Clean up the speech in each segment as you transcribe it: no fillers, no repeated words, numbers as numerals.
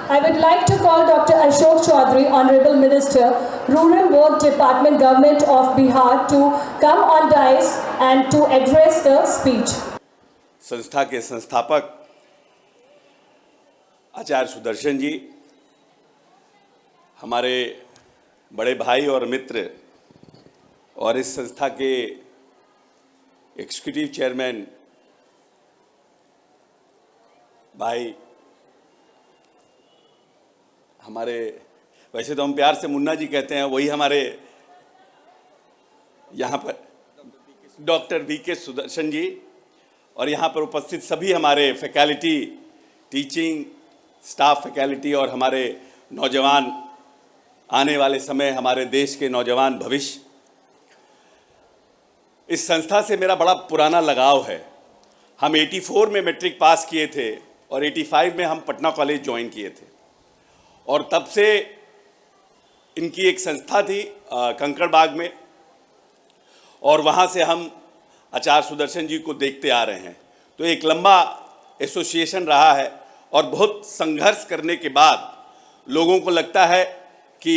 I would like to call Dr. Ashok Chaudhary, Honorable Minister, Rural Work Department, Government of Bihar, to come on dais and to address the speech. संस्था के संस्थापक आचार्य सुदर्शन जी, हमारे बड़े भाई और मित्र और इस संस्था के एग्जीक्यूटिव चेयरमैन भाई, हमारे वैसे तो हम प्यार से मुन्ना जी कहते हैं, वही हमारे यहाँ पर डॉक्टर वीके सुदर्शन जी और यहाँ पर उपस्थित सभी हमारे फैकल्टी, टीचिंग स्टाफ फैकल्टी और हमारे नौजवान, आने वाले समय हमारे देश के नौजवान भविष्य। इस संस्था से मेरा बड़ा पुराना लगाव है। हम 84 में मैट्रिक पास किए थे और 85 में हम पटना कॉलेज ज्वाइन किए थे और तब से इनकी एक संस्था थी कंकड़बाग में और वहाँ से हम आचार्य सुदर्शन जी को देखते आ रहे हैं। तो एक लंबा एसोसिएशन रहा है और बहुत संघर्ष करने के बाद लोगों को लगता है कि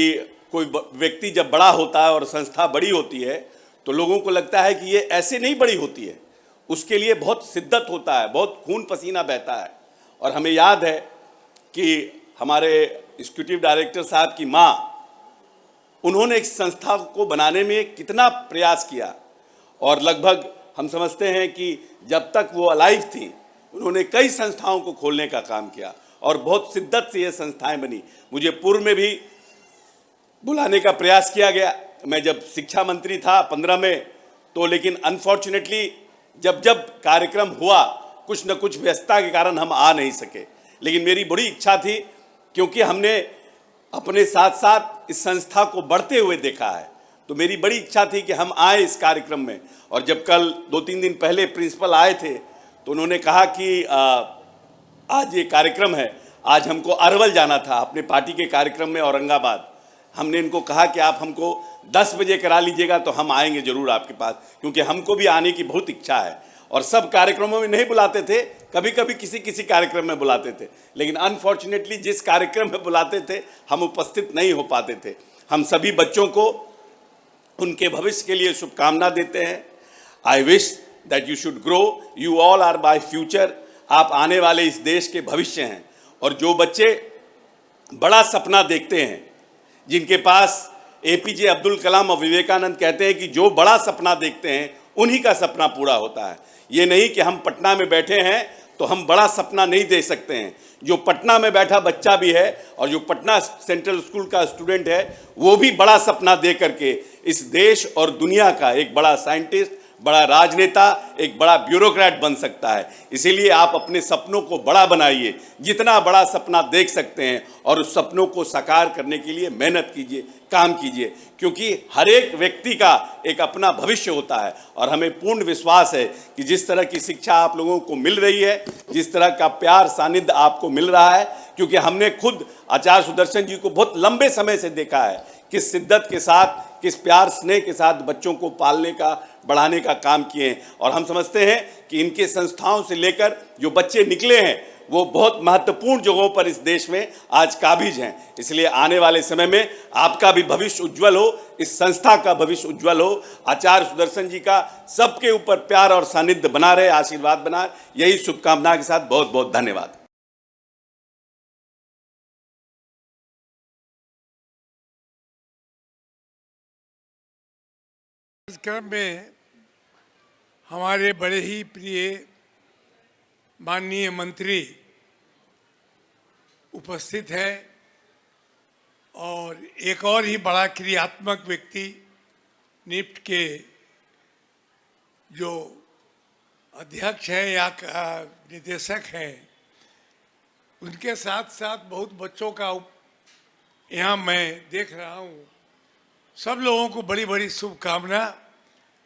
कोई व्यक्ति जब बड़ा होता है और संस्था बड़ी होती है तो लोगों को लगता है कि ये ऐसे नहीं बड़ी होती है, उसके लिए बहुत शिद्दत होता है, बहुत खून पसीना बहता है। और हमें याद है कि हमारे एग्जीक्यूटिव डायरेक्टर साहब की माँ, उन्होंने इस संस्था को बनाने में कितना प्रयास किया और लगभग हम समझते हैं कि जब तक वो अलाइव थी उन्होंने कई संस्थाओं को खोलने का काम किया और बहुत शिद्दत से ये संस्थाएं बनी। मुझे पूर्व में भी बुलाने का प्रयास किया गया, मैं जब शिक्षा मंत्री था 15 में, तो लेकिन अनफॉर्चुनेटली जब कार्यक्रम हुआ कुछ न कुछ व्यस्तता के कारण हम आ नहीं सके। लेकिन मेरी बड़ी इच्छा थी, क्योंकि हमने अपने साथ साथ इस संस्था को बढ़ते हुए देखा है, तो मेरी बड़ी इच्छा थी कि हम आए इस कार्यक्रम में। और जब कल 2-3 दिन पहले प्रिंसिपल आए थे तो उन्होंने कहा कि आज ये कार्यक्रम है, आज हमको अरवल जाना था अपने पार्टी के कार्यक्रम में औरंगाबाद। हमने इनको कहा कि आप हमको 10 बजे करा लीजिएगा तो हम आएंगे ज़रूर आपके पास, क्योंकि हमको भी आने की बहुत इच्छा है। और सब कार्यक्रमों में नहीं बुलाते थे, कभी कभी किसी कार्यक्रम में बुलाते थे, लेकिन अनफॉर्चुनेटली जिस कार्यक्रम में बुलाते थे हम उपस्थित नहीं हो पाते थे। हम सभी बच्चों को उनके भविष्य के लिए शुभकामना देते हैं। I wish that you should grow, you all are by future. आप आने वाले इस देश के भविष्य हैं। और जो बच्चे बड़ा सपना देखते हैं, जिनके पास एपीजे अब्दुल कलाम और विवेकानंद कहते हैं कि जो बड़ा सपना देखते हैं उन्हीं का सपना पूरा होता है। ये नहीं कि हम पटना में बैठे हैं तो हम बड़ा सपना नहीं दे सकते हैं। जो पटना में बैठा बच्चा भी है और जो पटना सेंट्रल स्कूल का स्टूडेंट है, वो भी बड़ा सपना दे करके इस देश और दुनिया का एक बड़ा साइंटिस्ट, बड़ा राजनेता, एक बड़ा ब्यूरोक्रेट बन सकता है। इसीलिए आप अपने सपनों को बड़ा बनाइए, जितना बड़ा सपना देख सकते हैं, और उस सपनों को साकार करने के लिए मेहनत कीजिए, काम कीजिए, क्योंकि हर एक व्यक्ति का एक अपना भविष्य होता है। और हमें पूर्ण विश्वास है कि जिस तरह की शिक्षा आप लोगों को मिल रही है, जिस तरह का प्यार सानिध्य आपको मिल रहा है, क्योंकि हमने खुद आचार्य सुदर्शन जी को बहुत लंबे समय से देखा है किस शिद्दत के साथ, किस प्यार स्नेह के साथ बच्चों को पालने का, बढ़ाने का काम किए हैं। और हम समझते हैं कि इनके संस्थाओं से लेकर जो बच्चे निकले हैं वो बहुत महत्वपूर्ण जगहों पर इस देश में आज काबिज हैं। इसलिए आने वाले समय में आपका भी भविष्य उज्जवल हो, इस संस्था का भविष्य उज्जवल हो। आचार्य सुदर्शन जी का सबके ऊपर प्यार और सानिध्य बना रहे, आशीर्वाद बना, यही शुभकामना के साथ बहुत बहुत धन्यवाद। कार्यक्रम में हमारे बड़े ही प्रिय माननीय मंत्री उपस्थित है और एक और ही बड़ा क्रियात्मक व्यक्ति निफ्ट के जो अध्यक्ष हैं या निदेशक हैं, उनके साथ साथ बहुत बच्चों का यहाँ मैं देख रहा हूँ। सब लोगों को बड़ी बड़ी शुभकामना।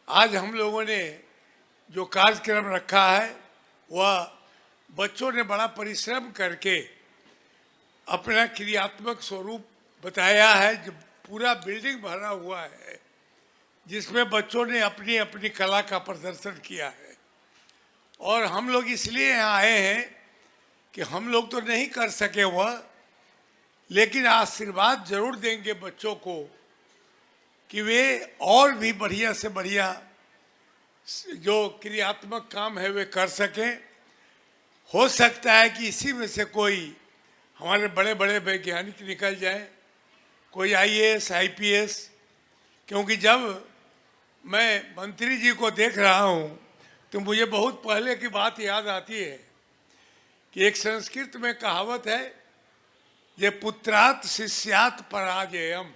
आज हम लोगों ने जो कार्यक्रम रखा है वह बच्चों ने बड़ा परिश्रम करके अपना क्रियात्मक स्वरूप बताया है। जो पूरा बिल्डिंग भरा हुआ है जिसमें बच्चों ने अपनी अपनी कला का प्रदर्शन किया है। और हम लोग इसलिए यहाँ आए हैं कि हम लोग तो नहीं कर सके वह, लेकिन आशीर्वाद जरूर देंगे बच्चों को कि वे और भी बढ़िया से बढ़िया जो क्रियात्मक काम है वे कर सकें। हो सकता है कि इसी में से कोई हमारे बड़े बड़े वैज्ञानिक निकल जाए, कोई आईएएस, आईपीएस। क्योंकि जब मैं मंत्री जी को देख रहा हूँ तो मुझे बहुत पहले की बात याद आती है कि एक संस्कृत में कहावत है, ये पुत्रात् शिष्यात् पराजयम्।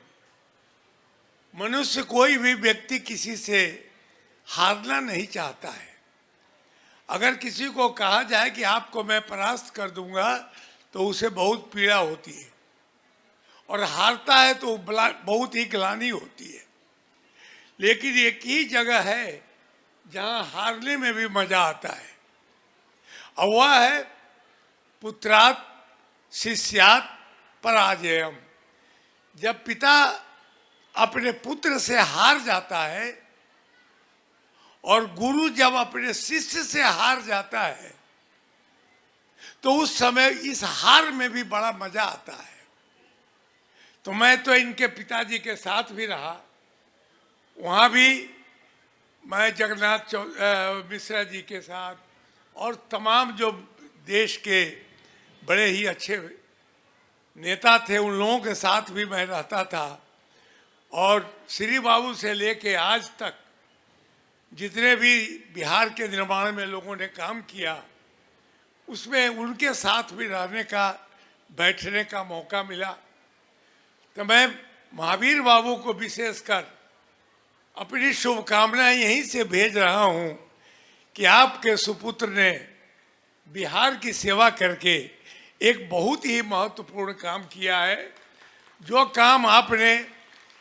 मनुष्य कोई भी व्यक्ति किसी से हारना नहीं चाहता है। अगर किसी को कहा जाए कि आपको मैं परास्त कर दूंगा तो उसे बहुत पीड़ा होती है, और हारता है तो बहुत ही ग्लानि होती है। लेकिन एक ही जगह है जहां हारने में भी मजा आता है, और वह है पुत्रात् शिष्यात् पराजयम्। जब पिता अपने पुत्र से हार जाता है और गुरु जब अपने शिष्य से हार जाता है तो उस समय इस हार में भी बड़ा मजा आता है। तो मैं तो इनके पिताजी के साथ भी रहा, वहाँ भी मैं जगन्नाथ मिश्रा जी के साथ और तमाम जो देश के बड़े ही अच्छे नेता थे उन लोगों के साथ भी मैं रहता था। और श्री बाबू से लेके आज तक जितने भी बिहार के निर्माण में लोगों ने काम किया उसमें उनके साथ भी रहने का, बैठने का मौका मिला। तो मैं महावीर बाबू को विशेषकर अपनी शुभकामनाएं यहीं से भेज रहा हूं कि आपके सुपुत्र ने बिहार की सेवा करके एक बहुत ही महत्वपूर्ण काम किया है। जो काम आपने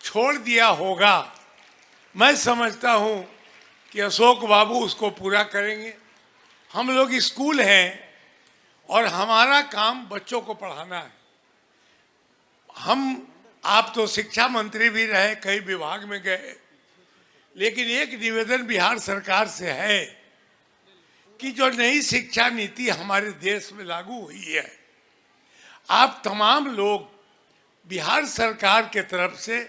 छोड़ दिया होगा, मैं समझता हूं कि अशोक बाबू उसको पूरा करेंगे। हम लोग स्कूल हैं और हमारा काम बच्चों को पढ़ाना है। आप तो शिक्षा मंत्री भी रहे, कई विभाग में गए, लेकिन एक निवेदन बिहार सरकार से है कि जो नई शिक्षा नीति हमारे देश में लागू हुई है, आप तमाम लोग बिहार सरकार के तरफ से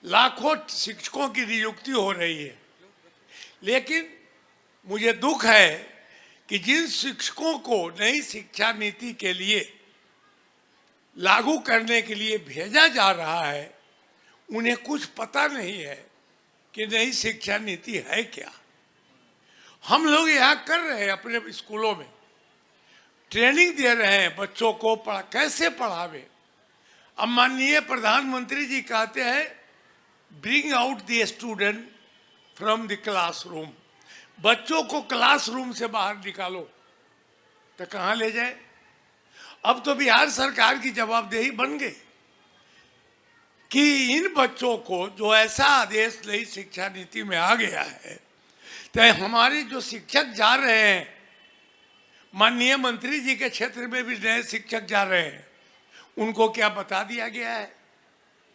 लाखों शिक्षकों की नियुक्ति हो रही है, लेकिन मुझे दुख है कि जिन शिक्षकों को नई शिक्षा नीति के लिए लागू करने के लिए भेजा जा रहा है उन्हें कुछ पता नहीं है कि नई शिक्षा नीति है क्या। हम लोग यहाँ कर रहे हैं, अपने स्कूलों में ट्रेनिंग दे रहे हैं बच्चों को, कैसे पढ़ावे। अब माननीय प्रधानमंत्री जी कहते हैं bring out the student from the classroom, बच्चों को क्लासरूम से बाहर निकालो। तो कहाँ ले जाए? अब तो बिहार सरकार की जवाबदेही बन गई कि इन बच्चों को, जो ऐसा आदेश नई शिक्षा नीति में आ गया है, तो हमारे जो शिक्षक जा रहे हैं, माननीय मंत्री जी के क्षेत्र में भी नए शिक्षक जा रहे हैं, उनको क्या बता दिया गया है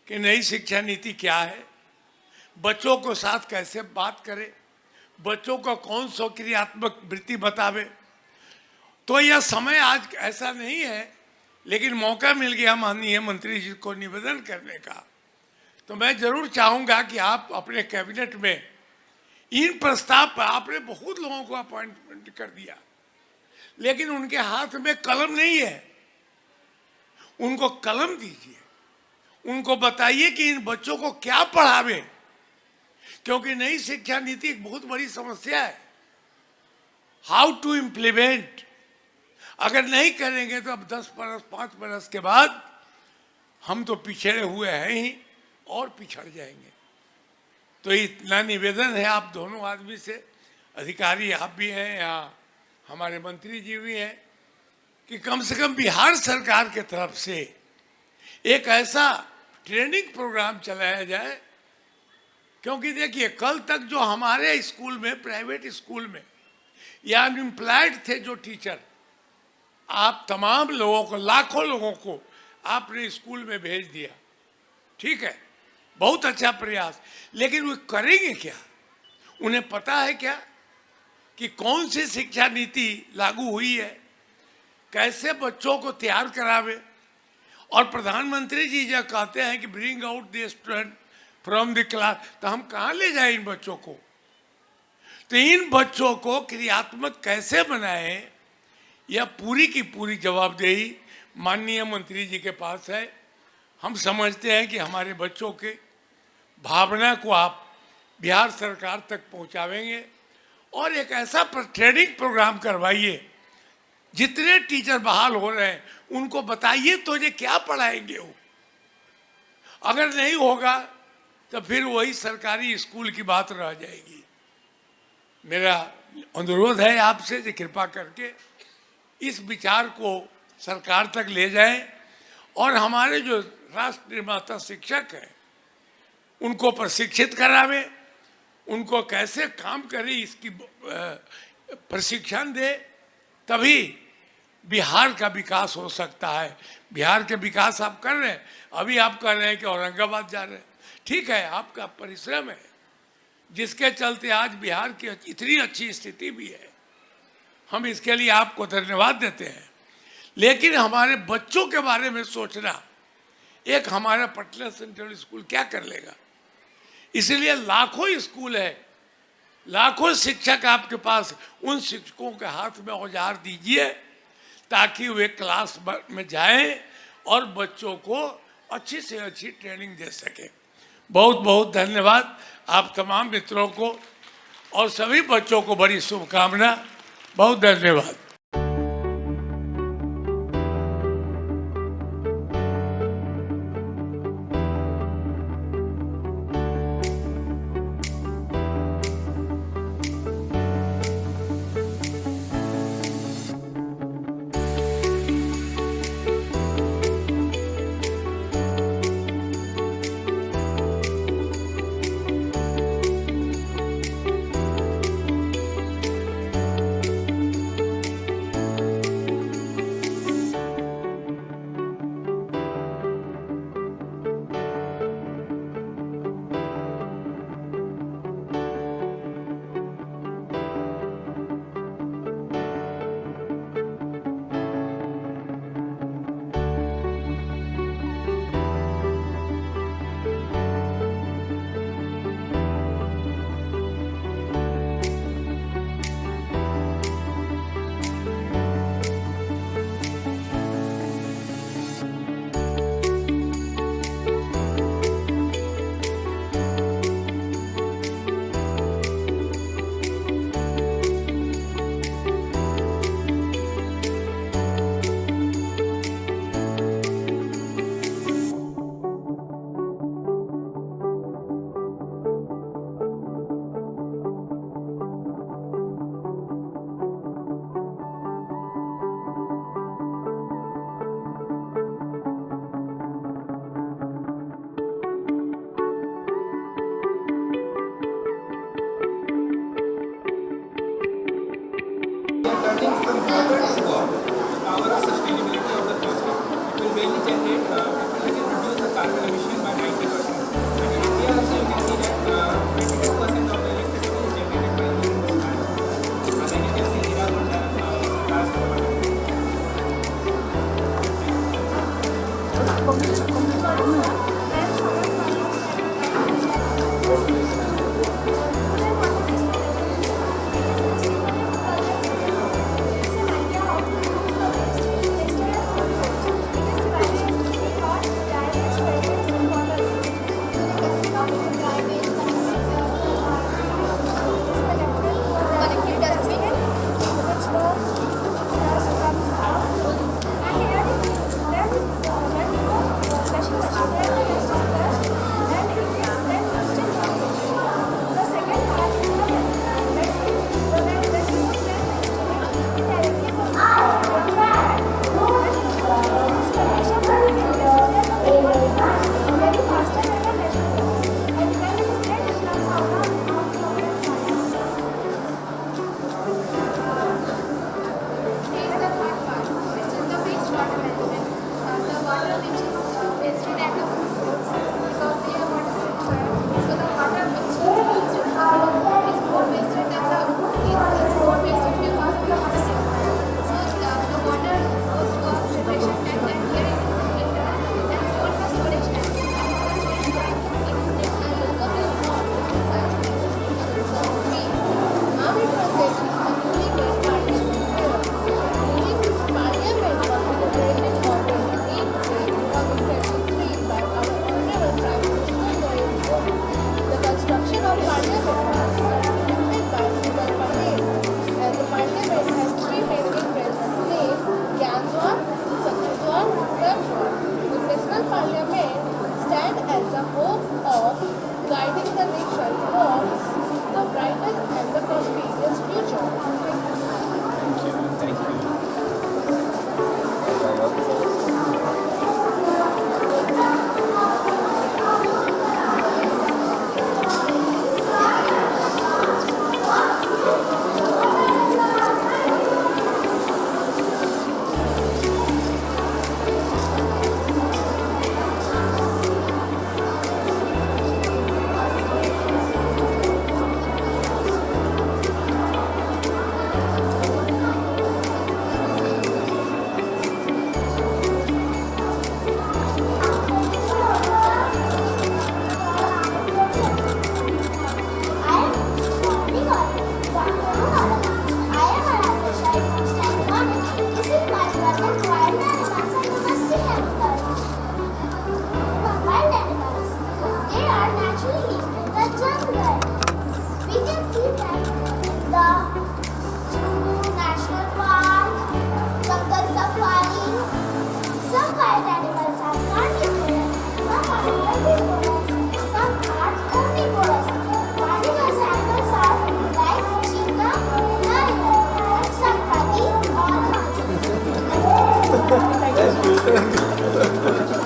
कि नई शिक्षा नीति क्या है, बच्चों को साथ कैसे बात करें, बच्चों का कौन सा क्रियात्मक वृत्ति बतावे। तो यह समय आज ऐसा नहीं है, लेकिन मौका मिल गया माननीय मंत्री जी को निवेदन करने का। तो मैं जरूर चाहूँगा कि आप अपने कैबिनेट में इन प्रस्ताव पर, आपने बहुत लोगों को अपॉइंटमेंट कर दिया, लेकिन उनके हाथ में कलम नहीं है। उनको कलम दीजिए, उनको बताइए कि इन बच्चों को क्या पढ़ावे, क्योंकि नई शिक्षा नीति एक बहुत बड़ी समस्या है। हाउ टू इम्प्लीमेंट, अगर नहीं करेंगे तो अब 10 बरस 5 बरस के बाद हम तो पिछड़े हुए हैं ही और पिछड़ जाएंगे। तो इतना निवेदन है आप दोनों आदमी से, अधिकारी आप भी हैं, यहाँ हमारे मंत्री जी भी हैं, कि कम से कम बिहार सरकार के तरफ से एक ऐसा ट्रेनिंग प्रोग्राम चलाया जाए। क्योंकि देखिए, कल तक जो हमारे स्कूल में, प्राइवेट स्कूल में या अनएम्प्लॉयड थे जो टीचर, आप तमाम लोगों को, लाखों लोगों को आपने स्कूल में भेज दिया, ठीक है, बहुत अच्छा प्रयास, लेकिन वो करेंगे क्या? उन्हें पता है क्या कि कौन सी शिक्षा नीति लागू हुई है, कैसे बच्चों को तैयार करावे, और प्रधानमंत्री जी जब कहते हैं कि bring out the student from the class, तो हम कहाँ ले जाएं इन बच्चों को? तो इन बच्चों को क्रियात्मक कैसे बनाएं, यह पूरी की पूरी जवाबदेही माननीय मंत्री जी के पास है। हम समझते हैं कि हमारे बच्चों के भावना को आप बिहार सरकार तक पहुंचावेंगे और एक ऐसा ट्रेनिंग प्रोग्राम करवाइए, जितने टीचर बहाल हो रहे हैं उनको बताइए तो ये क्या पढ़ाएंगे वो। अगर नहीं होगा तो फिर वही सरकारी स्कूल की बात रह जाएगी। मेरा अनुरोध है आपसे कि कृपा करके इस विचार को सरकार तक ले जाएं और हमारे जो राष्ट्र निर्माता शिक्षक हैं उनको प्रशिक्षित करावें, उनको कैसे काम करें इसकी प्रशिक्षण दे, तभी बिहार का विकास हो सकता है। बिहार के विकास आप कर रहे हैं, अभी आप कर रहे हैं कि औरंगाबाद जा रहे हैं, ठीक है, आपका परिश्रम है जिसके चलते आज बिहार की इतनी अच्छी स्थिति भी है। हम इसके लिए आपको धन्यवाद देते हैं। लेकिन हमारे बच्चों के बारे में सोचना, एक हमारा पटना सेंट्रल स्कूल क्या कर लेगा? इसलिए लाखों स्कूल है, लाखों शिक्षक आपके पास, उन शिक्षकों के हाथ में औजार दीजिए ताकि वे क्लास में जाएं और बच्चों को अच्छी से अच्छी ट्रेनिंग दे सकें। बहुत बहुत धन्यवाद आप तमाम मित्रों को और सभी बच्चों को बड़ी शुभकामना। बहुत धन्यवाद। hope of guiding the nation towards the brighter and the prosperous future. Thank you.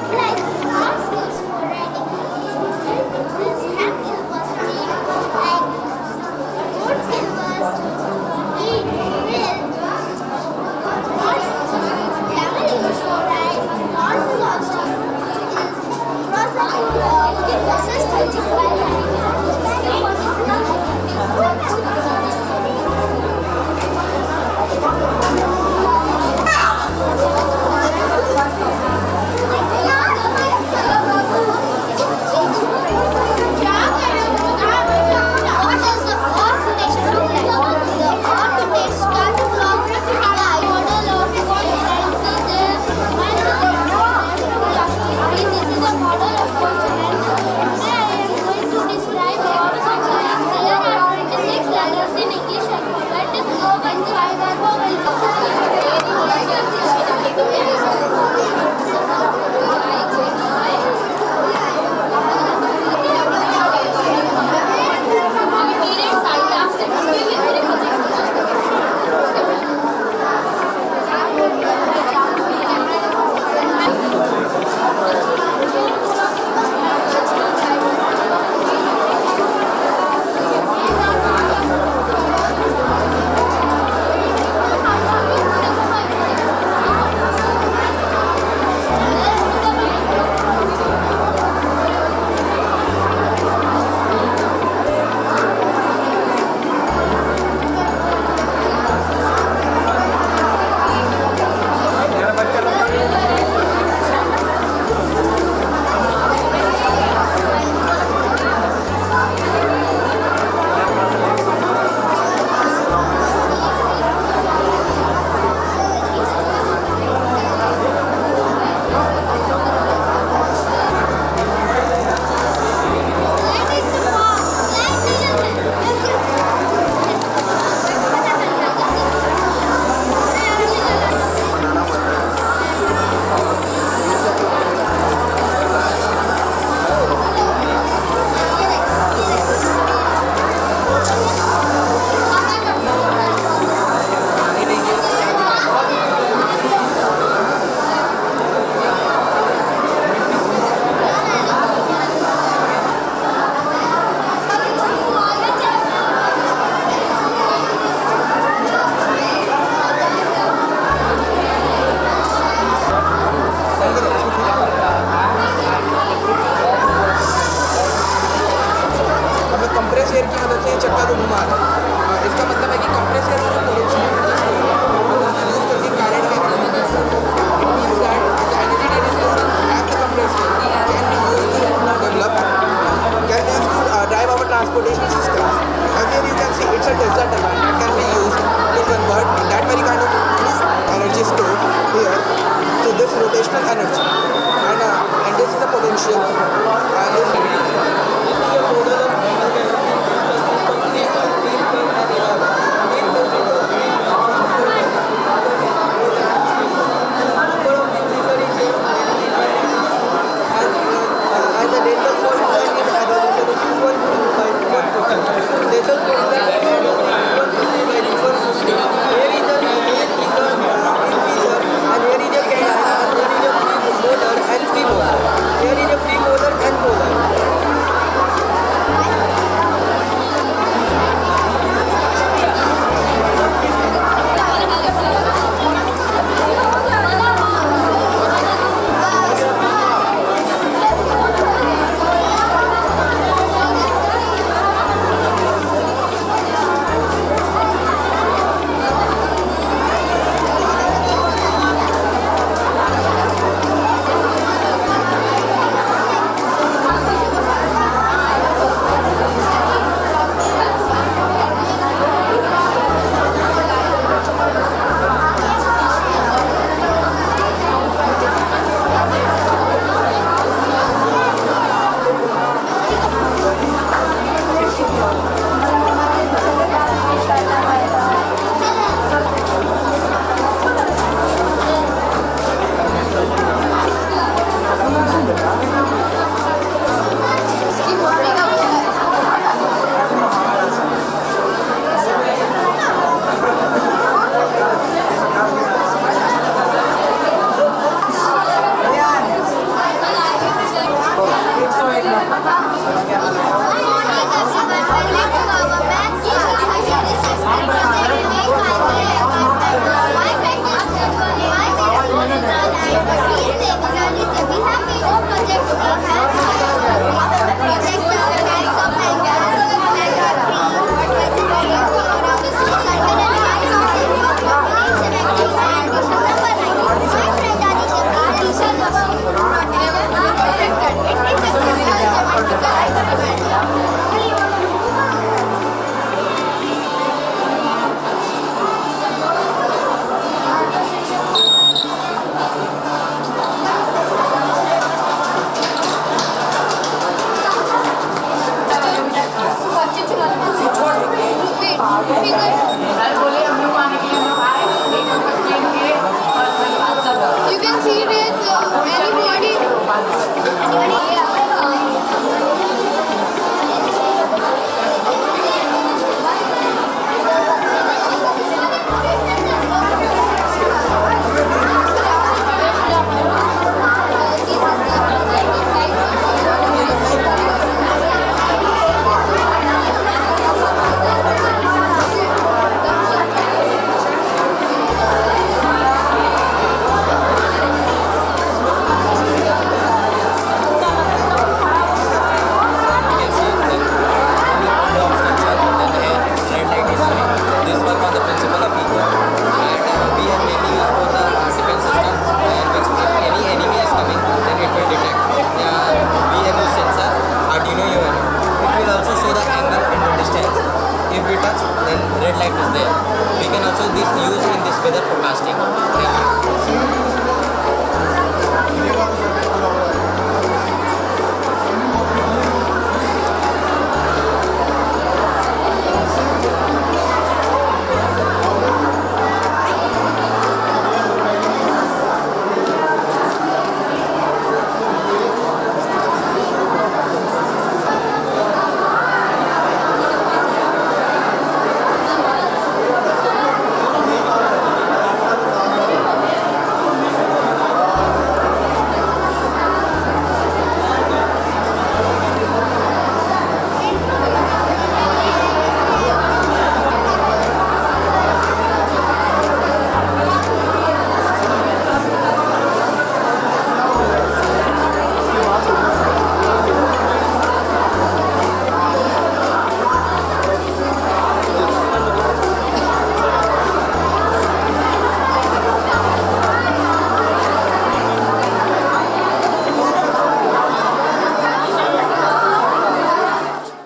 morning everyone.